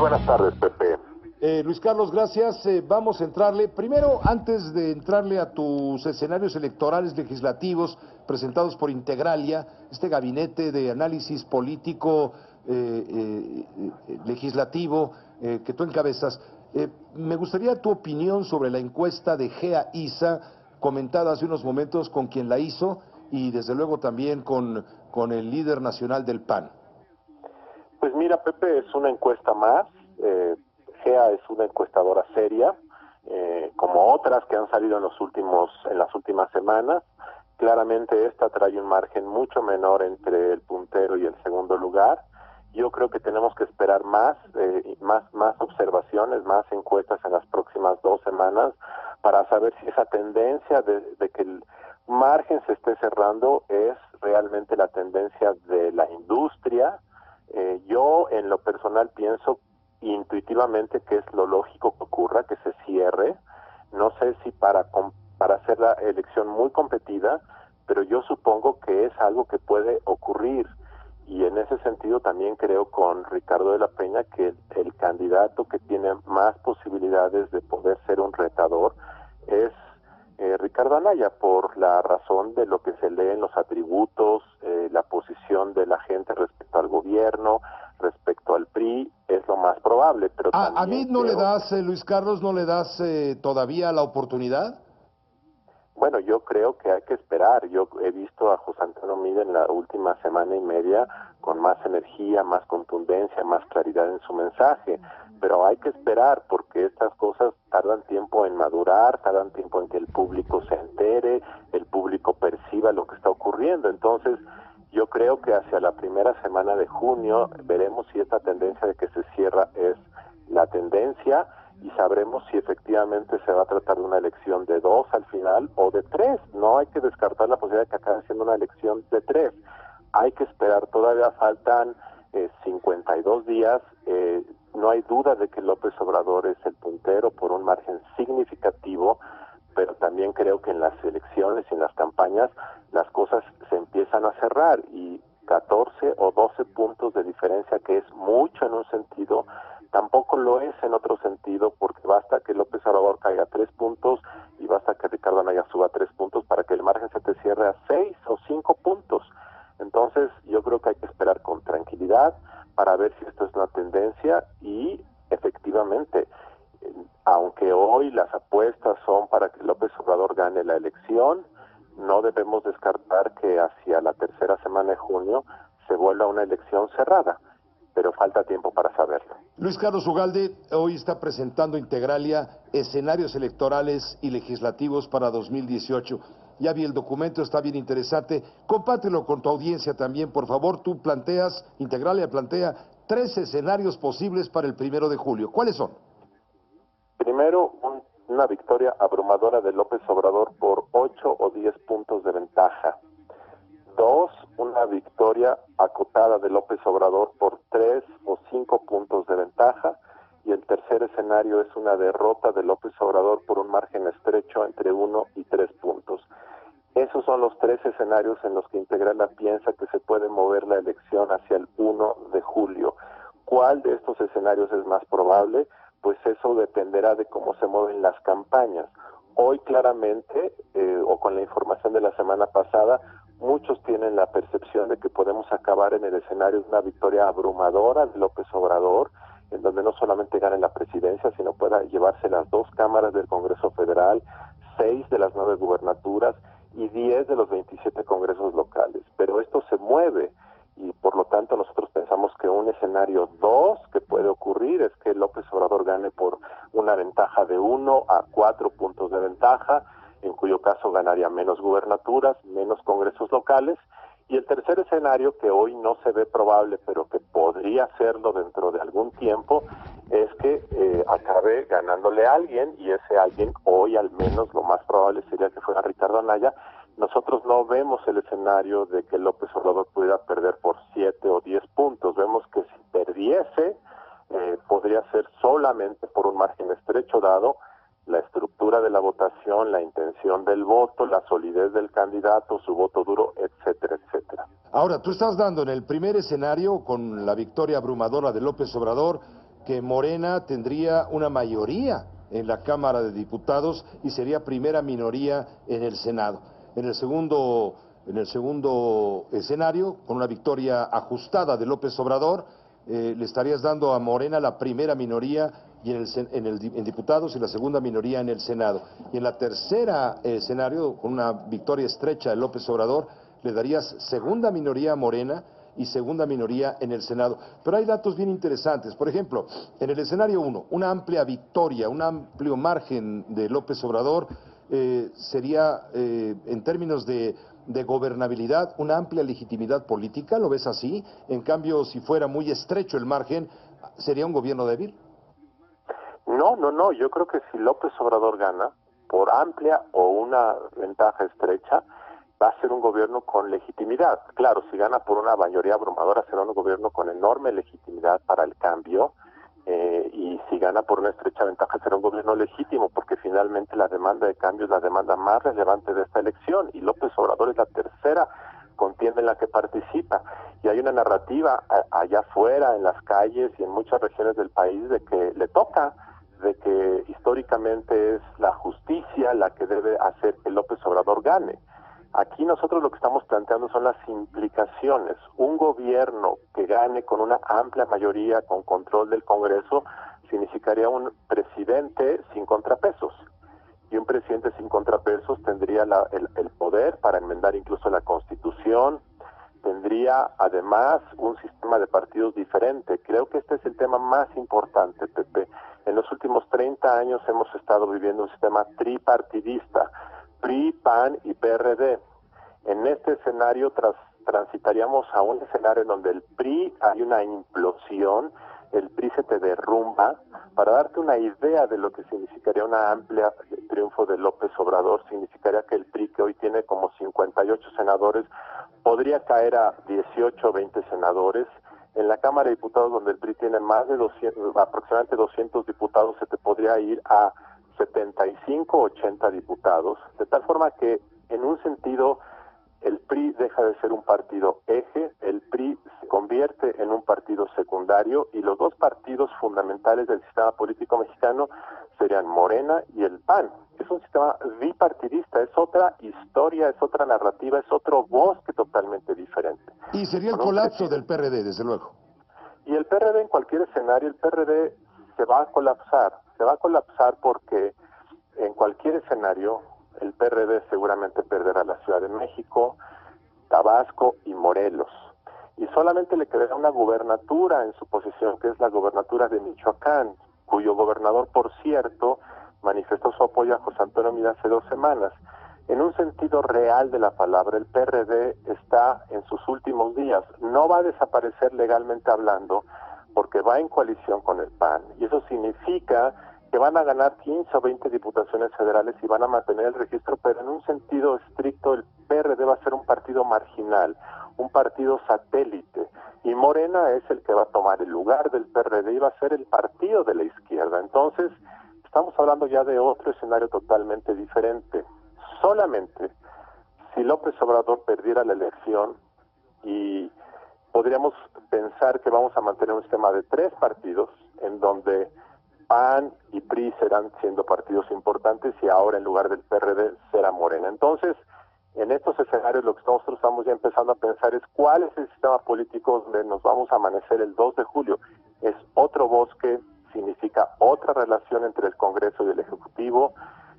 buenas tardes, Pepe. Luis Carlos, gracias. Vamos a entrarle, primero, antes de entrarle a tus escenarios electorales legislativos presentados por Integralia, este gabinete de análisis político legislativo que tú encabezas, me gustaría tu opinión sobre la encuesta de GEA-ISA, comentada hace unos momentos con quien la hizo y desde luego también con el líder nacional del PAN. Pues mira, Pepe, es una encuesta más. GEA es una encuestadora seria, como otras que han salido en las últimas semanas. Claramente esta trae un margen mucho menor entre el puntero y el segundo lugar. Yo creo que tenemos que esperar más observaciones, más encuestas en las próximas 2 semanas para saber si esa tendencia de que el margen se esté cerrando es realmente la tendencia de la industria. Yo en lo personal pienso intuitivamente que es lo lógico que ocurra, que se cierre. No sé si para hacer la elección muy competida, pero yo supongo que es algo que puede ocurrir. Y en ese sentido también creo con Ricardo de la Peña que el candidato que tiene más posibilidades de poder ser un retador es Ricardo Anaya, por la razón de lo que se lee en los atributos, la posición de la gente respecto al gobierno, respecto al PRI, es lo más probable. Pero ¿A mí no le das, Luis Carlos, no le das todavía la oportunidad? Bueno, yo creo que hay que esperar. Yo he visto a José Antonio Mide en la última semana y media con más energía, más contundencia, más claridad en su mensaje. Pero hay que esperar porque estas cosas tardan tiempo en madurar, tardan tiempo en que el público se entere, el público perciba lo que está ocurriendo. Entonces, yo creo que hacia la primera semana de junio veremos si esta tendencia de que se cierra es la tendencia y sabremos si efectivamente se va a tratar de una elección de 2 al final o de 3. No hay que descartar la posibilidad de que acabe siendo una elección de 3. Hay que esperar, todavía faltan 52 días. No hay duda de que López Obrador es el puntero por un margen significativo, pero también creo que en las elecciones y en las campañas las cosas se empiezan a cerrar y 14 o 12 puntos de diferencia, que es mucho en un sentido, tampoco lo es en otro sentido, porque basta que López Obrador caiga 3 puntos y basta que Ricardo Anaya suba 3 puntos para que el margen se te cierre a 6 o 5 puntos. Entonces yo creo que hay que esperar con tranquilidad para ver si esto es una tendencia y efectivamente, aunque hoy las apuestas son para que López Obrador gane la elección, no debemos descartar que hacia la tercera semana de junio se vuelva una elección cerrada, pero falta tiempo para saberlo. Luis Carlos Ugalde hoy está presentando Integralia escenarios electorales y legislativos para 2018. Ya vi el documento, está bien interesante. Compártelo con tu audiencia también, por favor. Tú Integralia plantea 3 escenarios posibles para el 1 de julio. ¿Cuáles son? Primero, una victoria abrumadora de López Obrador por 8 o 10 puntos de ventaja. 2, una victoria acotada de López Obrador por 3 o 5 puntos de ventaja. Y el tercer escenario es una derrota de López Obrador por un margen estrecho entre 1 y 3 puntos. Esos son los 3 escenarios en los que Integralia piensa que se puede mover la elección hacia el 1 de julio. ¿Cuál de estos escenarios es más probable? Pues eso dependerá de cómo se mueven las campañas. Hoy claramente, o con la información de la semana pasada, muchos tienen la percepción de que podemos acabar en el escenario de una victoria abrumadora de López Obrador, en donde no solamente gane la presidencia, sino pueda llevarse las 2 cámaras del Congreso Federal, 6 de las 9 gubernaturas y 10 de los 27 congresos locales. Pero esto se mueve y por lo tanto nosotros pensamos que un escenario 2 que puede ocurrir es que López Obrador gane por una ventaja de 1 a 4 puntos de ventaja, en cuyo caso ganaría menos gubernaturas, menos congresos locales. Y el tercer escenario, que hoy no se ve probable, pero que podría serlo dentro de algún tiempo, es que acabe ganándole a alguien, y ese alguien hoy al menos lo más probable sería que fuera Ricardo Anaya. Nosotros no vemos el escenario de que López Obrador pudiera perder por 7 o 10 puntos. Vemos que si perdiese, podría ser solamente por un margen estrecho, dado la estructura de la votación, la intención del voto, la solidez del candidato, su voto duro, etcétera, etcétera. Ahora, tú estás dando en el primer escenario, con la victoria abrumadora de López Obrador, que Morena tendría una mayoría en la Cámara de Diputados y sería primera minoría en el Senado. En el segundo escenario, con una victoria ajustada de López Obrador, le estarías dando a Morena la primera minoría y en diputados y la segunda minoría en el Senado. Y en la tercera escenario, con una victoria estrecha de López Obrador, le darías segunda minoría a Morena y segunda minoría en el Senado. Pero hay datos bien interesantes. Por ejemplo, en el escenario 1, una amplia victoria, un amplio margen de López Obrador sería, en términos de gobernabilidad, una amplia legitimidad política, ¿lo ves así? En cambio, si fuera muy estrecho el margen, ¿sería un gobierno débil? No, yo creo que si López Obrador gana, por amplia o una ventaja estrecha, va a ser un gobierno con legitimidad. Claro, si gana por una mayoría abrumadora, será un gobierno con enorme legitimidad para el cambio, y si gana por una estrecha ventaja, será un gobierno legítimo, porque finalmente la demanda de cambio es la demanda más relevante de esta elección, y López Obrador es la tercera contienda en la que participa, y hay una narrativa allá afuera, en las calles y en muchas regiones del país, de que le toca, de que históricamente es la justicia la que debe hacer que López Obrador gane. Aquí nosotros lo que estamos planteando son las implicaciones. Un gobierno que gane con una amplia mayoría, con control del Congreso, significaría un presidente sin contrapesos. Y un presidente sin contrapesos tendría el poder para enmendar incluso la Constitución, tendría además un sistema de partidos diferente. Creo que este es el tema más importante, Pepe. En los últimos 30 años hemos estado viviendo un sistema tripartidista, PRI, PAN y PRD. En este escenario transitaríamos a un escenario en donde el PRI hay una implosión, el PRI se te derrumba. Para darte una idea de lo que significaría una amplia triunfo de López Obrador, significaría que el PRI, que hoy tiene como 58 senadores, podría caer a 18 o 20 senadores. En la Cámara de Diputados, donde el PRI tiene más de 200, aproximadamente 200 diputados, se te podría ir a 75 o 80 diputados, de tal forma que en un sentido el PRI deja de ser un partido eje, el PRI se convierte en un partido secundario, y los dos partidos fundamentales del sistema político mexicano serían Morena y el PAN. Es un sistema bipartidista, es otra historia, es otra narrativa, es otro bosque totalmente diferente. Y sería el colapso del PRD, desde luego. Y el PRD, en cualquier escenario, el PRD se va a colapsar porque en cualquier escenario el PRD seguramente perderá la Ciudad de México, Tabasco y Morelos. Y solamente le quedará una gubernatura en su posesión, que es la gubernatura de Michoacán, cuyo gobernador, por cierto, manifestó su apoyo a José Antonio Meade hace 2 semanas. En un sentido real de la palabra, el PRD está en sus últimos días. No va a desaparecer legalmente hablando, porque va en coalición con el PAN. Y eso significa que van a ganar 15 o 20 diputaciones federales y van a mantener el registro, pero en un sentido estricto el PRD va a ser un partido marginal, un partido satélite, y Morena es el que va a tomar el lugar del PRD y va a ser el partido de la izquierda. Entonces, estamos hablando ya de otro escenario totalmente diferente. Solamente si López Obrador perdiera la elección, y podríamos pensar que vamos a mantener un sistema de 3 partidos, en donde PAN y PRI serán siendo partidos importantes, y ahora en lugar del PRD será Morena. Entonces, en estos escenarios lo que nosotros estamos ya empezando a pensar es cuál es el sistema político donde nos vamos a amanecer el 2 de julio. Es otro bosque, significa otra relación entre el Congreso y el Ejecutivo.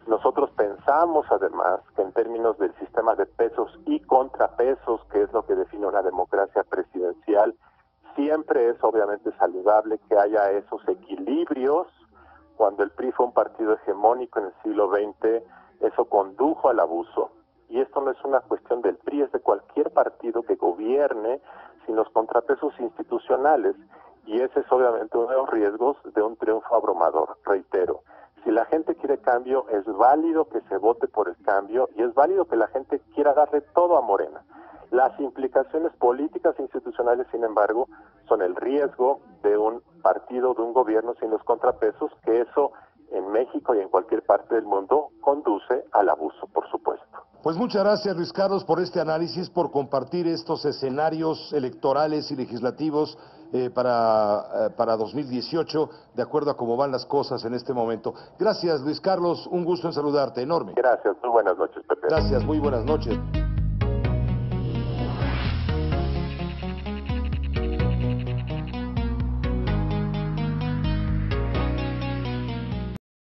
Nosotros pensamos además que en términos del sistema de pesos y contrapesos, que es lo que define una democracia presidencial, siempre es obviamente saludable que haya esos equilibrios. Cuando el PRI fue un partido hegemónico en el siglo XX, eso condujo al abuso. Y esto no es una cuestión del PRI, es de cualquier partido que gobierne sin los contrapesos institucionales. Y ese es obviamente uno de los riesgos de un triunfo abrumador. Reitero, si la gente quiere cambio, es válido que se vote por el cambio, y es válido que la gente quiera darle todo a Morena. Las implicaciones políticas e institucionales, sin embargo, son el riesgo de un partido, de un gobierno sin los contrapesos, que eso en México y en cualquier parte del mundo conduce al abuso, por supuesto. Pues muchas gracias, Luis Carlos, por este análisis, por compartir estos escenarios electorales y legislativos para 2018, de acuerdo a cómo van las cosas en este momento. Gracias, Luis Carlos, un gusto en saludarte, enorme. Gracias, muy buenas noches, Pepe. Gracias, muy buenas noches.